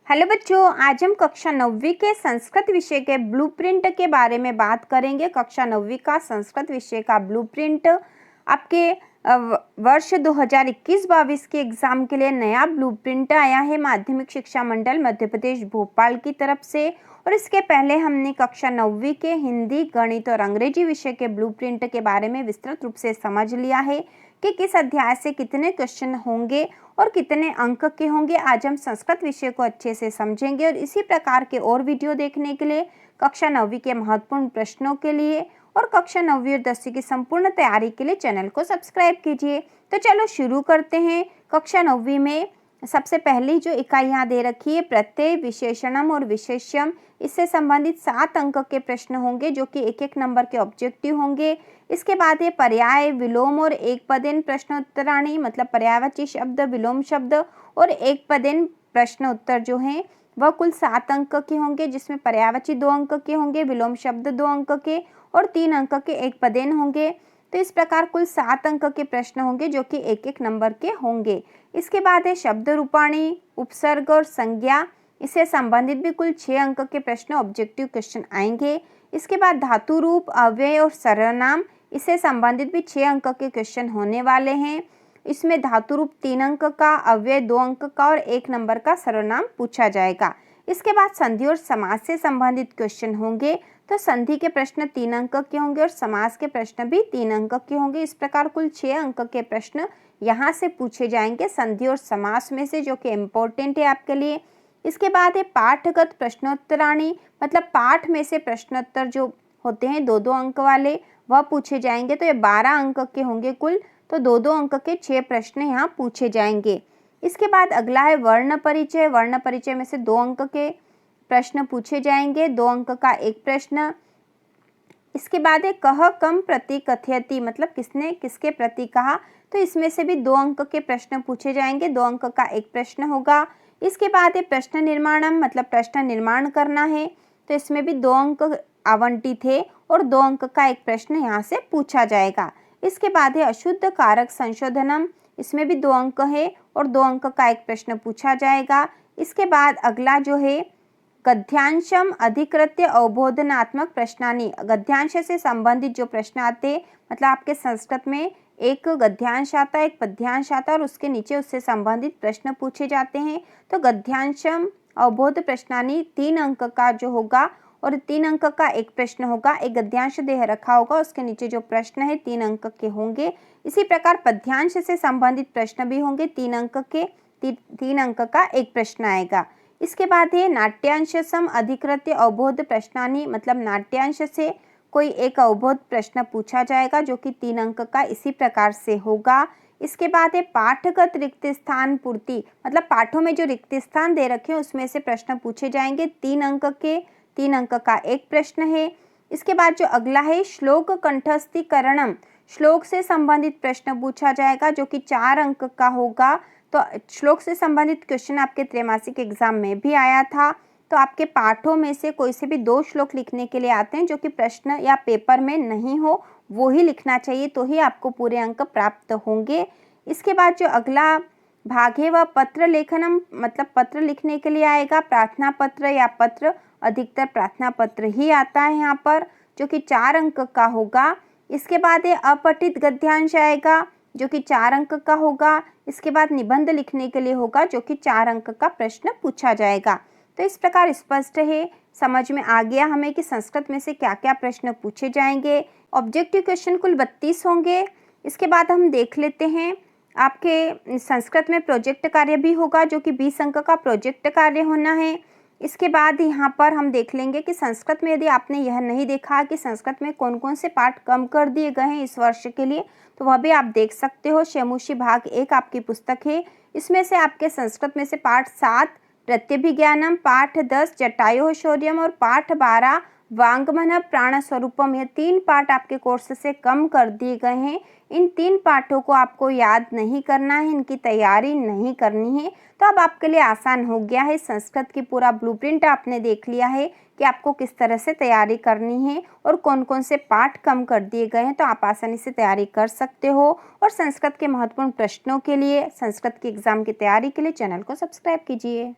Hello बच्चों, आज हम कक्षा 9वीं के संस्कृत विषय के ब्लूप्रिंट के बारे में बात करेंगे। कक्षा 9वीं का संस्कृत विषय का ब्लूप्रिंट आपके वर्ष 2021-22 के एग्जाम के लिए नया ब्लूप्रिंट आया है माध्यमिक शिक्षा मंडल मध्य प्रदेश भोपाल की तरफ से। और इसके पहले हमने कक्षा 9वीं के हिंदी, गणित और अंग्रेजी विषय के ब्लूप्रिंट के बारे में विस्तृत रूप से समझ लिया है कि किस अध्याय से कितने क्वेश्चन होंगे और कितने अंक के होंगे। आज हम संस्कृत विषय को अच्छे से समझेंगे और इसी प्रकार के और वीडियो देखने के लिए, कक्षा 9वीं के महत्वपूर्ण प्रश्नों के लिए और कक्षा 9वीं और 10वीं की संपूर्ण तैयारी के लिए चैनल को सब्सक्राइब कीजिए। तो चलो शुरू करते हैं। कक्षा 9वीं में सबसे पहली जो इकाई यहाँ दे रखी है प्रत्यय, विशेषणम और विशेष्यम, इससे संबंधित 7 अंक के प्रश्न होंगे जो कि एक एक नंबर के ऑब्जेक्टिव होंगे। इसके बाद है पर्याय, विलोम और एक पदेन प्रश्नोत्तराणी, मतलब पर्यायवाची शब्द, विलोम शब्द और एक पदेन प्रश्न उत्तर जो हैं वह कुल 7 अंक के होंगे, जिसमें पर्यायवाची 2 अंक के होंगे, विलोम शब्द 2 अंक के और 3 अंक के एक पदेन होंगे। तो इस प्रकार कुल 7 अंक के प्रश्न होंगे जो कि एक एक नंबर के होंगे। इसके बाद है शब्द रूपाणी, उपसर्ग और संज्ञा, इससे संबंधित भी कुल 6 अंक के प्रश्न ऑब्जेक्टिव क्वेश्चन आएंगे। इसके बाद धातु रूप, अव्यय और सर्वनाम, इससे संबंधित भी 6 अंक के क्वेश्चन होने वाले हैं। इसमें धातु रूप 3 अंक का, अव्यय 2 अंक का और 1 नंबर का सर्वनाम पूछा जाएगा। इसके बाद संधि और समास से संबंधित क्वेश्चन होंगे। तो संधि के प्रश्न 3 अंक के होंगे और समास के प्रश्न भी 3 अंक के होंगे। इस प्रकार कुल 6 अंक के प्रश्न यहाँ से पूछे जाएंगे संधि और समास में से, जो कि इम्पोर्टेंट है आपके लिए। इसके बाद है पाठगत प्रश्नोत्तराणी, मतलब पाठ में से प्रश्नोत्तर जो होते हैं 2-2 अंक वाले, वह पूछे जाएंगे। तो ये 12 अंक के होंगे कुल, तो 2-2 अंक के 6 प्रश्न यहाँ पूछे जाएंगे। इसके बाद अगला है वर्ण परिचय। वर्ण परिचय में से 2 अंक के प्रश्न पूछे जाएंगे, 2 अंक का एक प्रश्न। इसके बाद है कह कम प्रति कथयति, मतलब किसने किसके प्रति कहा, तो इसमें से भी 2 अंक के प्रश्न पूछे जाएंगे, 2 अंक का एक प्रश्न होगा। इसके बाद है प्रश्न निर्माणम, मतलब प्रश्न निर्माण करना है, तो इसमें भी 2 अंक आवंटित है और 2 अंक का एक प्रश्न यहाँ से पूछा जाएगा। इसके बाद है अशुद्ध कारक संशोधनम, इसमें भी 2 अंक है और 2 अंक का एक प्रश्न पूछा जाएगा। इसके बाद अगला जो है गद्यांशम अधिकृत्य अवबोधनात्मक प्रश्नानि, गद्यांश से संबंधित जो प्रश्न आते, मतलब आपके संस्कृत में एक गद्यांश आता है, एक पद्यांश आता है और उसके नीचे उससे संबंधित प्रश्न पूछे जाते हैं। तो गद्यांशम अवबोध प्रश्नानि 3 अंक का जो होगा और 3 अंक का एक प्रश्न होगा। एक गद्यांश देह रखा होगा, उसके नीचे जो प्रश्न है 3 अंक के होंगे। इसी प्रकार पद्यांश से संबंधित प्रश्न भी होंगे 3 अंक के, 3 अंक का एक प्रश्न आएगा। इसके बाद है नाट्यांशम अधिकृत्य अवबोध प्रश्नानि, मतलब नाट्यांश से कोई एक अवबोध प्रश्न पूछा जाएगा जो कि 3 अंक का इसी प्रकार से होगा। इसके बाद है पाठगत रिक्त स्थान पूर्ति, मतलब पाठों में जो रिक्त स्थान दे रखे हैं उसमें से प्रश्न पूछे जाएंगे 3 अंक के, 3 अंक का एक प्रश्न है। इसके बाद जो अगला है श्लोक कंठस्थीकरणम, श्लोक से संबंधित प्रश्न पूछा जाएगा जो कि 4 अंक का होगा। तो श्लोक से संबंधित क्वेश्चन आपके त्रैमासिक एग्जाम में भी आया था। तो आपके पाठों में से कोई से भी 2 श्लोक लिखने के लिए आते हैं जो कि प्रश्न या पेपर में नहीं हो, वो ही लिखना चाहिए, तो ही आपको पूरे अंक प्राप्त होंगे। इसके बाद जो अगला भाग है वह पत्र लेखनम, मतलब पत्र लिखने के लिए आएगा। प्रार्थना पत्र या पत्र, अधिकतर प्रार्थना पत्र ही आता है यहाँ पर, जो कि 4 अंक का होगा। इसके बाद है अपठित गद्यांश आएगा जो कि 4 अंक का होगा। इसके बाद निबंध लिखने के लिए होगा जो कि 4 अंक का प्रश्न पूछा जाएगा। तो इस प्रकार स्पष्ट है, समझ में आ गया हमें कि संस्कृत में से क्या क्या प्रश्न पूछे जाएंगे। ऑब्जेक्टिव क्वेश्चन कुल 32 होंगे। इसके बाद हम देख लेते हैं आपके संस्कृत में प्रोजेक्ट कार्य भी होगा जो कि 20 अंक का प्रोजेक्ट कार्य होना है। इसके बाद यहाँ पर हम देख लेंगे कि संस्कृत में यदि आपने यह नहीं देखा कि संस्कृत में कौन कौन से पाठ कम कर दिए गए हैं इस वर्ष के लिए, तो वह भी आप देख सकते हो। शैमुषी भाग 1 आपकी पुस्तक है, इसमें से आपके संस्कृत में से पाठ 7 प्रत्यभिज्ञानम, पाठ 10 जटायो शौर्यम और पाठ 12 वांग्मन प्राण स्वरूपम, यह 3 पाठ आपके कोर्स से कम कर दिए गए हैं। इन 3 पाठों को आपको याद नहीं करना है, इनकी तैयारी नहीं करनी है। तो अब आपके लिए आसान हो गया है, संस्कृत की पूरा ब्लूप्रिंट आपने देख लिया है कि आपको किस तरह से तैयारी करनी है और कौन कौन से पाठ कम कर दिए गए हैं, तो आप आसानी से तैयारी कर सकते हो। और संस्कृत के महत्वपूर्ण प्रश्नों के लिए, संस्कृत के एग्जाम की तैयारी के लिए चैनल को सब्सक्राइब कीजिए।